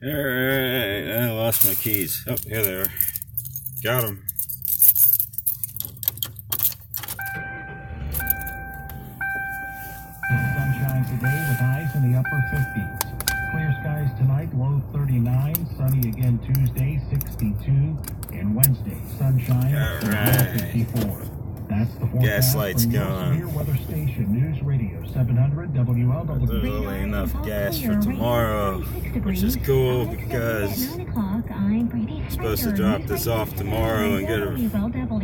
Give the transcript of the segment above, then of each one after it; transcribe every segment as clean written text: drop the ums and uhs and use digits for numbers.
Alright, I lost my keys. Oh, here they are. Got them. Sunshine today with highs in the upper 50s. Clear skies tonight, low 39. Sunny again Tuesday, 62. And Wednesday, sunshine, Alright. 54. That's the forecast. Gaslight's from your gone. Severe Weather Station, News Radio 700 WLW. Literally enough gas for tomorrow, which is cool because I'm supposed to drop this off tomorrow and get a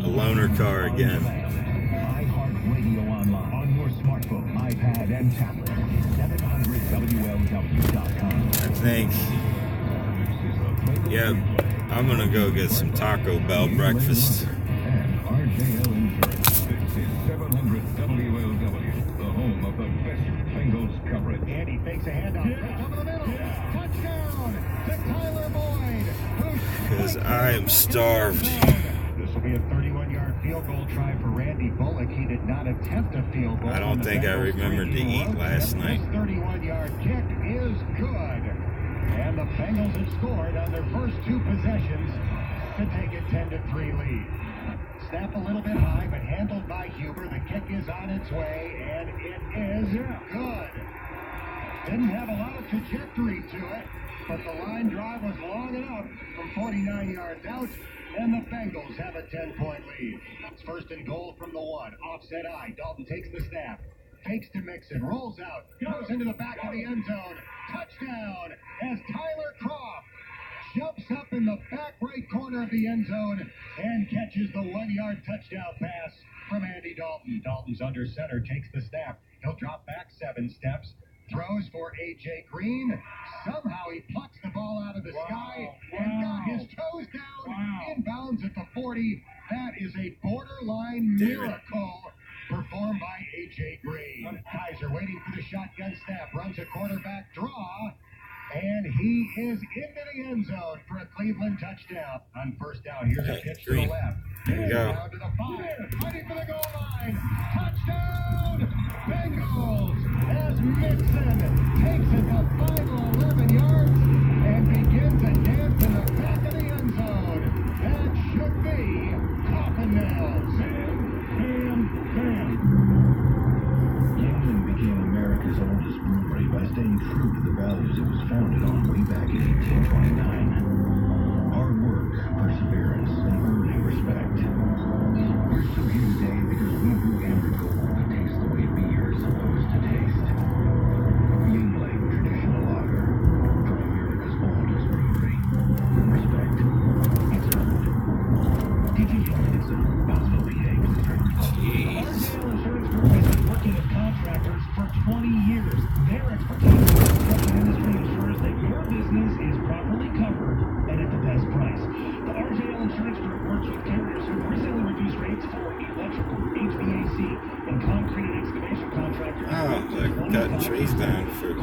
loaner car again. iHeartRadio online on your smartphone, iPad, and tablet. 700WLW.com. I think, yep, I'm gonna go get some Taco Bell breakfast. And RJL Insurance. This is 700 WLW, the home of the best Bengals coverage. Andy fakes a handoff. Up the middle. Touchdown to Tyler Boyd. Because I am starved. This will be a 31-yard field goal try for Randy Bullock. He did not attempt a field goal. I don't think I remembered to eat last night. This 31-yard kick is good. And the Bengals have scored on their first two possessions to take a 10-3 lead. Snap a little bit high, but handled by Huber. The kick is on its way, and it is good. Didn't have a lot of trajectory to it, but the line drive was long enough from 49 yards out, and the Bengals have a 10-point lead. It's first and goal from the one. Offset eye. Dalton takes the snap. Fakes to Mixon. Rolls out. Goes into the back of the end zone. Touchdown as Tyler Kroft jumps up in the back right corner of the end zone and catches the 1-yard touchdown pass from Andy Dalton. Dalton's under center, takes the snap. He'll drop back 7 steps, throws for A.J. Green. Somehow he plucks the ball out of the sky and got his toes down, inbounds at the 40. That is a borderline miracle performed by A.J. Green. Kaiser waiting for the shotgun snap, runs a quarterback draw. And he is into the end zone for a Cleveland touchdown. On first down, here's a pitch to the left. There we go. Down to the 5, fighting for the goal line. Touchdown, Bengals, as Mixon takes it to 5 or 11 yards and begins a dance in the back of the end zone. That should be coffin nails. Bam. Gambling became America's oldest brewery by staying true to the values it was founded on way back in 1829. Hard work, perseverance, and earning respect. We're still here today because we brew Amber Gold to taste the way beer is supposed to taste. Yingling Traditional Lager from America's oldest brewery. Respect. It's earned. DJ Henderson, Boswell, PA. Jeez. Insurance Group has been working with contractors for 20 years. Their expertise in the construction industry ensures that your business is properly covered and at the best price. The RJL Insurance Group works with carriers who recently reduced rates for electrical, HVAC, and concrete and excavation contractors. They're cutting trees down for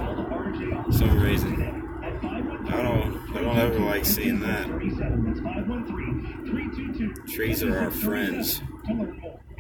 some reason. I don't ever like seeing that. Trees are our friends.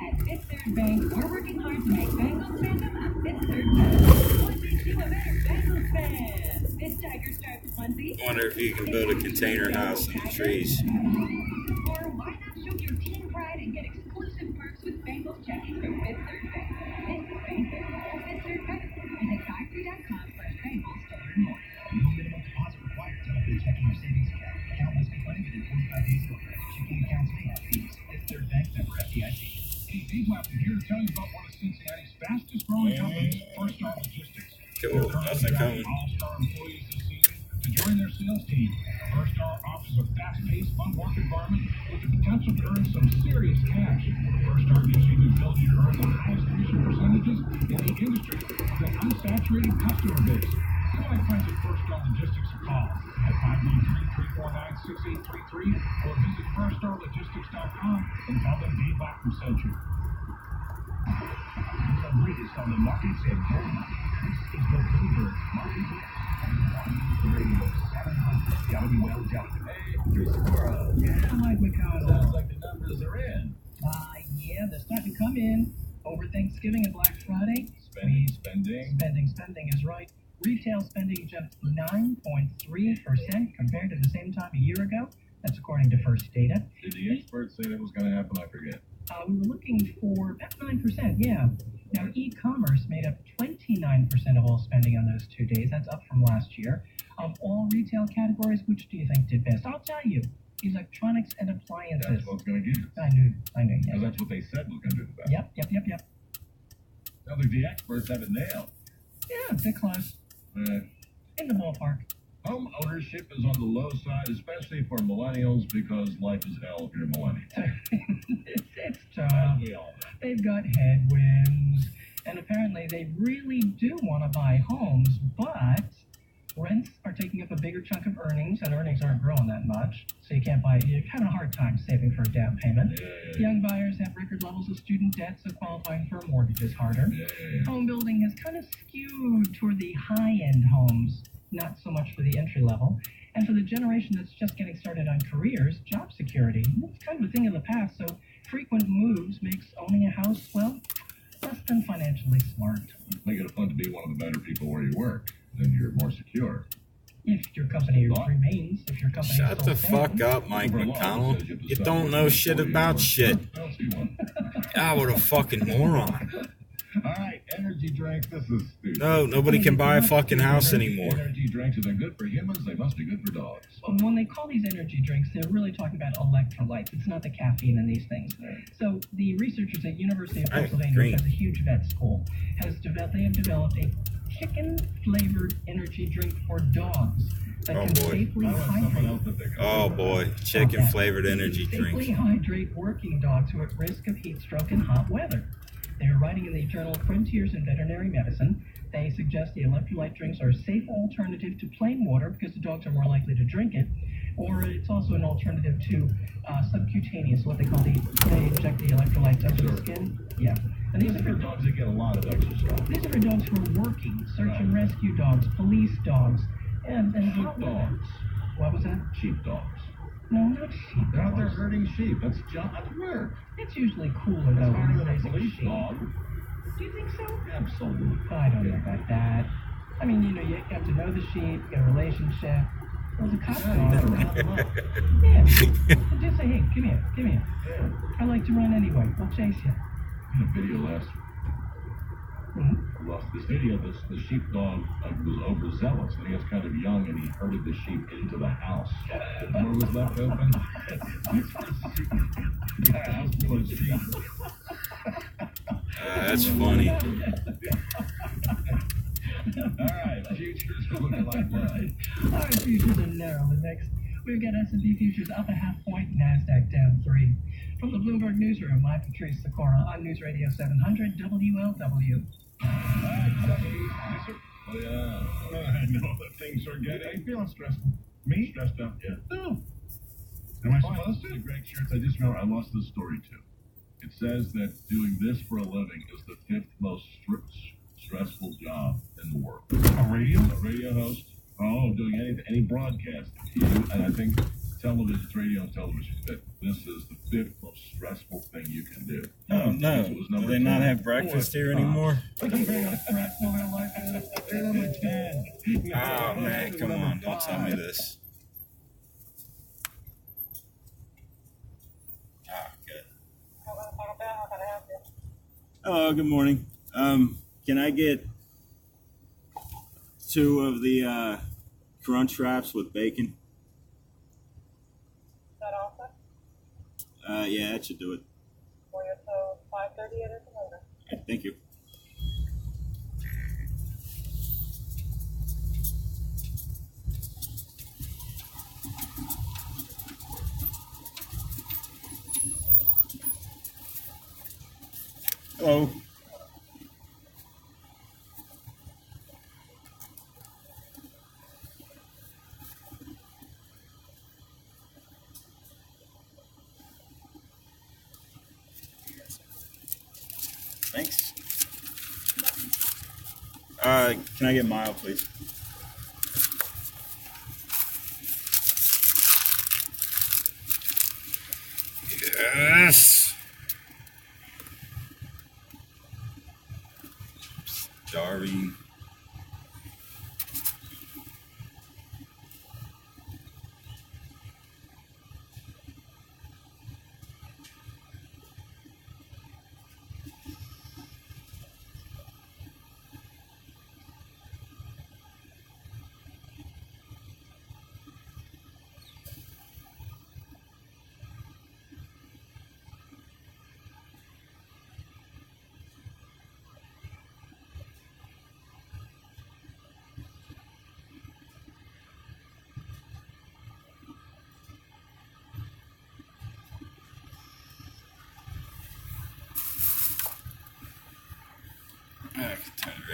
At Fifth Third Bank, we're working hard to make Bengals fandom a Fifth Third fan. What makes you a better Bengals fan? This Tiger Stripes onesie. I wonder if you can build a container house in the trees. Or why not show your team pride and get exclusive perks with Bengals checking from Fifth Third Bank? It's Bank Better. Fifth Third Bank. Visit GuyFree.com/Bengals to learn more. No minimum deposit required to open a checking or savings account. Account must be funded in 45 days or less. Checking accounts may have fees. Fifth Third Bank member FDIC. Hey, Dave Lapton here to tell you about one of Cincinnati's fastest growing companies, First Star Logistics. Cool. Nothing coming. All-star employees this season to join their sales team. First Star offers a fast-paced, fun work environment with the potential to earn some serious cash. First Star gives you the ability to earn the highest commission percentages in the industry with an unsaturated customer base. Call my friends at First Star Logistics a call at 513-349-6833 or visit firststarlogistics.com and tell them Dave Lapton sent you. The latest on the markets and more money. This is the Bloomberg Market Radio 700 WLW. Hey, here's Cora. Yeah, Mike McConnell. Sounds like the numbers are in. Yeah, they're starting to come in over Thanksgiving and Black Friday. Spending is right. Retail spending jumped 9.3% compared to the same time a year ago. That's according to First Data. Did the experts say that was going to happen? I forget. We were looking for about 9%, yeah. Now, e-commerce made up 29% of all spending on those 2 days. That's up from last year. Of all retail categories, which do you think did best? I'll tell you. Electronics and appliances. That's what's going to get it. I knew, yeah. Because that's what they said was going to do the best. Yep. I think the experts have it nailed. Yeah, they're close. In the ballpark. Home ownership is on the low side, especially for millennials, because life is hell if you're a millennial. it's tough. We all know. They've got headwinds, and apparently they really do want to buy homes, but rents are taking up a bigger chunk of earnings, and earnings aren't growing that much, so you can't buy. You're having a hard time saving for a down payment. Yeah. Young buyers have record levels of student debt, so qualifying for a mortgage is harder. Yeah. Home building has kind of skewed toward the high-end homes, not so much for the entry level. And for the generation that's just getting started on careers, job security, it's kind of a thing of the past, so frequent moves makes owning a house, well, less than financially smart. Make it fun to be one of the better people where you work, then you're more secure. If your company remains, if your company Shut the fuck up, Mike McConnell. You don't know shit about shit. Ah, what a fucking moron. All right, energy drinks. This is stupid. No, nobody can buy a fucking house anymore. Energy drinks, if they're good for humans, they must be good for dogs. When they call these energy drinks, they're really talking about electrolytes. It's not the caffeine in these things. So the researchers at University of Pennsylvania, which has a huge vet school, have developed a chicken-flavored energy drink for dogs that can safely hydrate. Oh boy, chicken-flavored energy Safely drinks. hydrate working dogs who are at risk of heat stroke and hot weather. They are writing in the journal Frontiers in Veterinary Medicine. They suggest the electrolyte drinks are a safe alternative to plain water because the dogs are more likely to drink it, or it's also an alternative to subcutaneous, what they call they inject the electrolytes under the skin. Yeah. And these are for dogs that get a lot of exercise. These are for dogs who are working, search and rescue dogs, police dogs, and Sheep dogs. What was that? Sheep dogs. No, not sheep. They're out there dogs. herding sheep. That's work. It's usually cooler That's though harder than than a raising police sheep. dog. Do you think so? Absolutely. I don't know about that. I mean, you have to know the sheep, get a relationship. There's a cop dog. Yeah. Just say, hey, come here. Yeah. I like to run anyway. I'll chase you. In a video last Mm-hmm. I lost this video. The sheepdog was overzealous, and he was kind of young, and he herded the sheep into the house. The door was left open. Got a house full of sheep. That's funny. All right, futures are looking like what? All right, futures are narrow. The next, we've got S&P futures up a half point, NASDAQ down 3. From the Bloomberg Newsroom, I'm Patrice Sikora on News Radio 700 WLW. Oh, yeah. I know that things are getting. Are you feeling stressful? Me? Stressed out? Yeah. No. Am I supposed to? Greg Shirts, I just remember I lost this story too. It says that doing this for a living is the 5th most stressful job in the world. A radio host. Oh, doing any broadcast. And I think television, radio and television, that this is the 5th most stressful thing you can do. Oh no, do they not have breakfast here anymore? Oh man, come on, don't tell me this. Good. Hello, good morning. Can I get 2 of the crunch wraps with bacon? Yeah, that should do it. So 5:30 at the moment. Okay, thank you. Hello. Thanks. Can I get mild, please? Yes. Starving.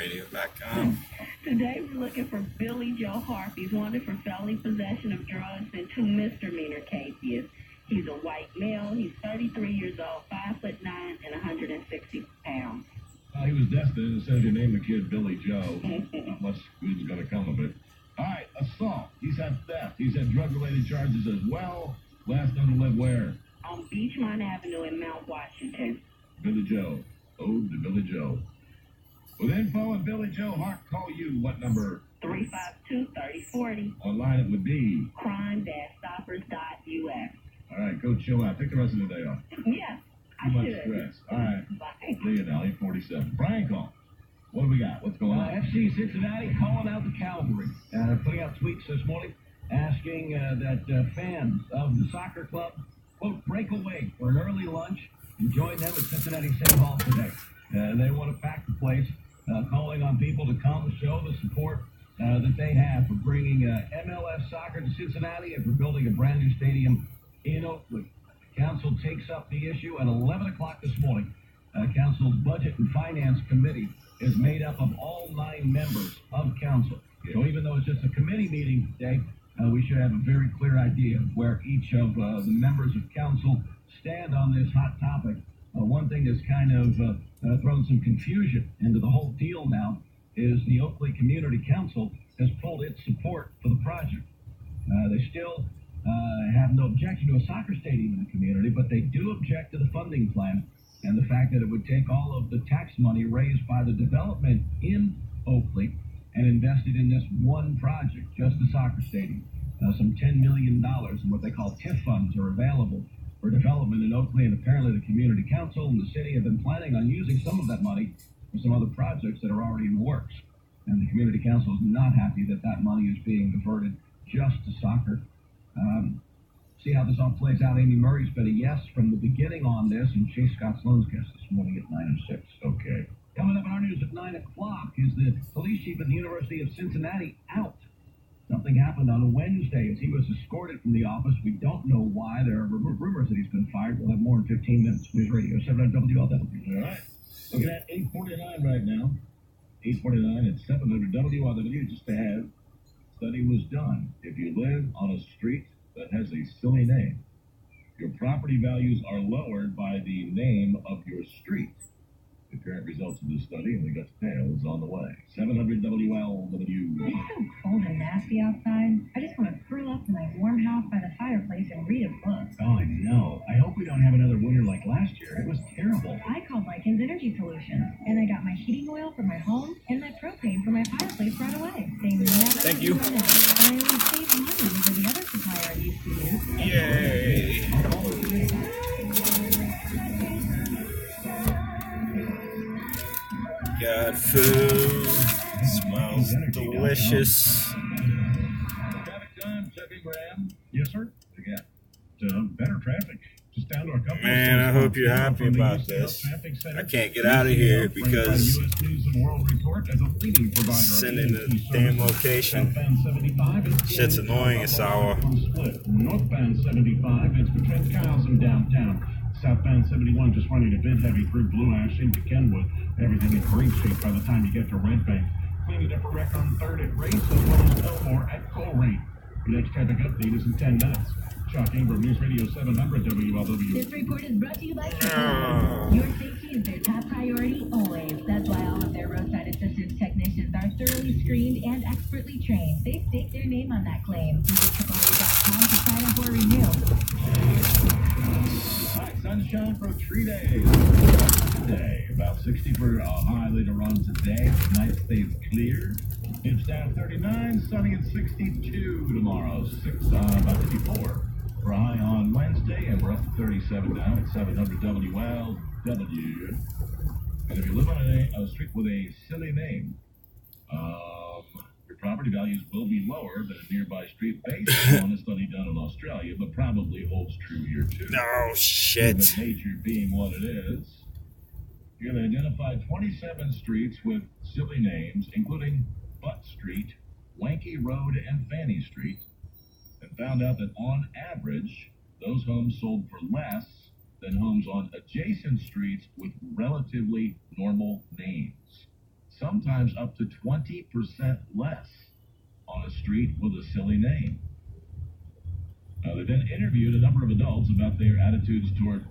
radio back on. Today we're looking for Billy Joe Harp. He's wanted for felony possession of drugs and 2 misdemeanor cases. He's a white male. He's 33 years old, 5'9", and 160 pounds. He was destined. It says you name the kid Billy Joe. Not much good's going to come of it. All right, assault. He's had theft. He's had drug-related charges as well. Last known to live where? On Beachmont Avenue in Mount Washington. Billy Joe. Ode to Billy Joe. With info on Billy Joe Harp, call you. What number? 352-3040. Online it would be crime-stoppers.us. All right, go chill out. Take the rest of the day off. Yeah, I Too much should. stress. All right. Bye. See you now, 847. Brian call. What do we got? What's going on? FC Cincinnati calling out the Cavalry. Putting out tweets this morning asking that fans of the soccer club, quote, break away for an early lunch and join them at Cincinnati City Hall today. They want to pack the place, calling on people to come show the support that they have for bringing MLS soccer to Cincinnati and for building a brand new stadium in Oakley. The council takes up the issue at 11 o'clock this morning. Council's Budget and Finance Committee is made up of all 9 members of council. So even though it's just a committee meeting today, we should have a very clear idea of where each of the members of council stand on this hot topic. One thing that's kind of thrown some confusion into the whole deal now is the Oakley Community Council has pulled its support for the project. They still have no objection to a soccer stadium in the community, but they do object to the funding plan and the fact that it would take all of the tax money raised by the development in Oakley and invested in this one project, just the soccer stadium. Some $10 million in what they call TIF funds are available for development in Oakley, and apparently the community council and the city have been planning on using some of that money for some other projects that are already in the works. And the community council is not happy that that money is being diverted just to soccer. See how this all plays out. Amy Murray's been a yes from the beginning on this, and Chase Scott Sloan's guest this morning at 9 and 6. Okay. Coming up in our news at 9 o'clock is the police chief at the University of Cincinnati out. Something happened on Wednesday as he was escorted from the office. We don't know why. There are rumors that he's been fired. We'll have more in 15 minutes. News Radio 700 WLW. All right. Looking at 849 right now. 849 at 700 WLW. Just to have. Study was done. If you live on a street that has a silly name, your property values are lowered by the name of your street. The current results of this study, and we got details on the way. 700 WLW. It's so cold and nasty outside. I just want to curl up in my warm house by the fireplace and read a book. Oh, I know. I hope we don't have another winter like last year. It was terrible. I called Lycans Energy Solutions, and I got my heating oil for my home and my propane for my fireplace right away. They never Thank you. run out, and I only saved money over the other supplier I used to use. Yay! Got food. Smells delicious. Traffic time, checking Graham. Yes, sir. Again. Better traffic. Just down to a couple. Man, I hope you're happy about this. I can't get out of here because sending the damn location. Shit's annoying as sour. Northbound 75 is between Kyle's and downtown. Southbound 71 just running a bit heavy through Blue Ash into Kenwood. Everything in green shape by the time you get to Red Bank. Cleaning up a wreck on 3rd at Race as well as Fillmore at Coleraine. Your next traffic update is in 10 minutes. Chuck Ingram, News Radio 700 WLW. This report is brought to you by Chipotle. Your safety is their top priority always. That's why all of their roadside assistance technicians are thoroughly screened and expertly trained. They stake their name on that claim. Visit Chipotle.com to sign up or renew. All right, sunshine for 3 days. Today, about 60 for a high later on today. Night stays clear. It's down 39, sunny at 62 tomorrow. About 54 for a high on Wednesday, and we're up to 37 now at 700 WLW. And if you live on a street with a silly name, your property values will be lower than a nearby street based on a study done in Australia, but probably holds true here too. Oh, shit. Human nature being what it is, you have identified 27 streets with silly names, including Butt Street, Wanky Road, and Fanny Street, and found out that on average, those homes sold for less than homes on adjacent streets with relatively normal names. sometimes up to 20% less on a street with a silly name. They then interviewed a number of adults about their attitudes toward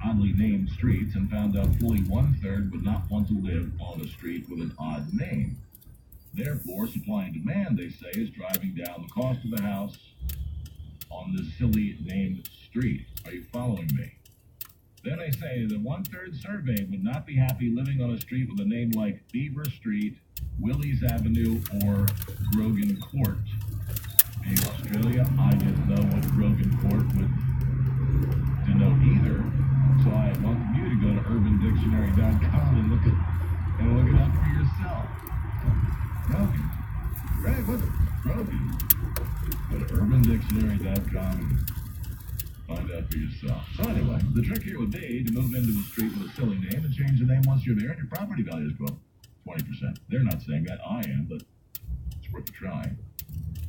oddly named streets and found out fully 1/3 would not want to live on a street with an odd name. Therefore, supply and demand, they say, is driving down the cost of the house on this silly named street. Are you following me? Then they say the 1/3 survey would not be happy living on a street with a name like Beaver Street, Willie's Avenue, or Grogan Court. Being Australia, I didn't know what Grogan Court would denote either, so I want you to go to UrbanDictionary.com and look it up for yourself. Grogan. Greg, what's Grogan? Go to UrbanDictionary.com and find out for yourself. So anyway, the trick here would be to move into a street with a silly name and change the name once you're there and your property values go up 20%. They're not saying that, I am, but it's worth a try.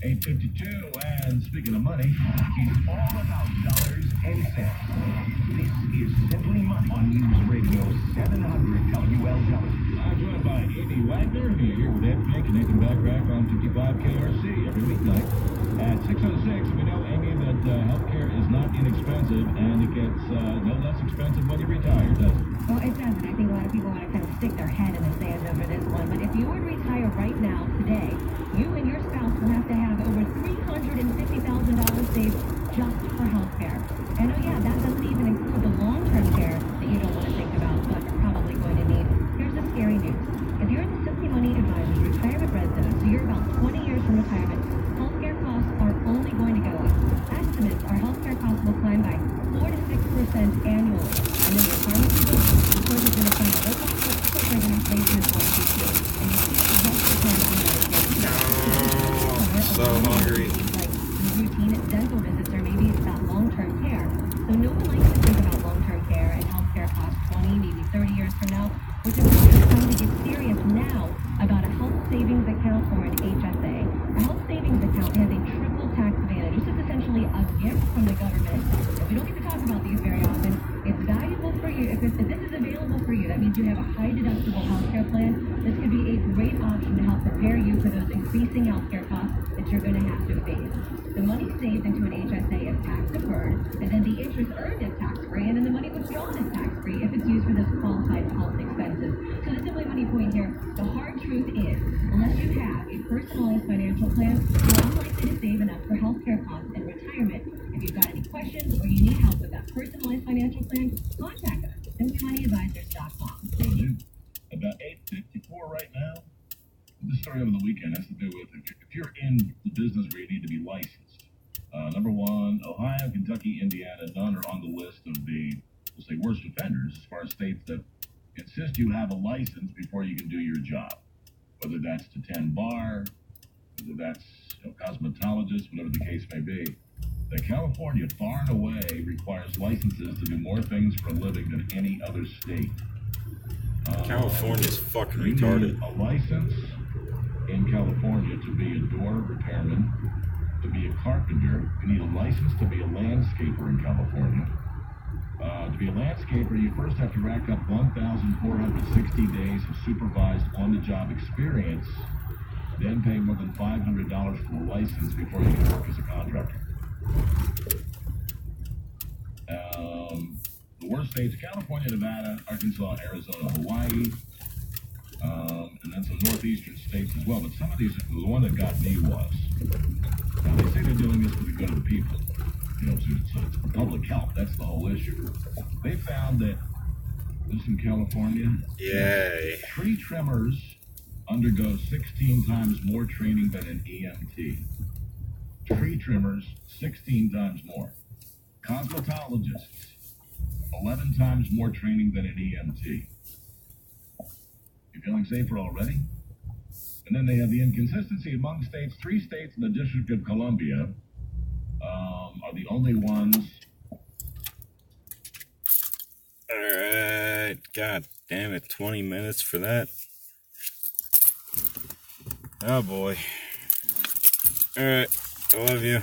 852, and speaking of money, It's all about dollars and cents. This is Simply Money on News Radio 700 WLW. I'm joined by Amy Wagner, here with Ed Fink and Nathan Backrack on 55 KRC every weeknight. At 6:06, we know, Amy, that healthcare is not inexpensive, and it gets no less expensive when you retire, does it? Well, it doesn't. I think a lot of people want to kind of stick their head in the sand over this one. But if you were to retire right now, today, you and your spouse will have to have over $350,000 saved just for health care. And oh yeah, that doesn't even include the long-term care that you don't want to think about, but you're probably going to need. Here's the scary news. If you're in the Simply Money Advisors retirement residence, so you're about 20 years from retirement, healthcare costs are only going to go up. Estimates are healthcare costs will climb by 4 to 6% annually. And then your pharmacy bill, of course, is going to climb a little bit quicker than inflation is going to do. And you can't just depend on Medicare. So hungry. Routine dental visits or maybe it's that long-term care. So no one likes to think about long-term care and healthcare costs 20, maybe 30 years from now, which is why it's time to get serious now about a health savings account or an HSA. A health savings account has a triple tax advantage. This is essentially a gift from the government. If we don't get to talk about these very often, it's valuable for you. If this is available for you, that means you have a high deductible healthcare plan. This could be a great option to help prepare you for those increasing healthcare costs that you're going to have to face. The money saved into an HSA is tax deferred, and then the interest earned is tax free, and then the money withdrawn is tax free if it's used for those qualified health expenses. So the Simply Money point here, the hard truth is, unless you have a personalized financial plan, you're unlikely to save enough for healthcare costs and retirement. If you've got any questions or you need help with that personalized financial plan, contact us at SimplyMoneyAdvisors.com. Will do. About 8:54 right now. This story over the weekend has to do with if you're in the business where you need to be licensed. Number one, Ohio, Kentucky, Indiana, none are on the list of the, we'll say, worst offenders as far as states that insist you have a license before you can do your job. Whether that's to tend bar, whether that's cosmetologist, whatever the case may be. That California, far and away, requires licenses to do more things for a living than any other state. California's fucking you retarded. need a license in California to be a door repairman, to be a carpenter. You need a license to be a landscaper in California. To be a landscaper, you first have to rack up 1,460 days of supervised on-the-job experience, then pay more than $500 for a license before you can work as a contractor. The worst states: California, Nevada, Arkansas, Arizona, Hawaii, and then some northeastern states as well. But some of these, the one that got me was, now they say they're doing this for the good of the people. So it's for public health. That's the whole issue. They found that this in California, Yay. tree trimmers undergo 16 times more training than an EMT. Tree trimmers, 16 times more. Cosmetologists, 11 times more training than an EMT. You feeling safer already? And then they have the inconsistency among states. 3 states in the District of Columbia are the only ones. Alright, god damn it, 20 minutes for that. Oh boy. Alright, I love you.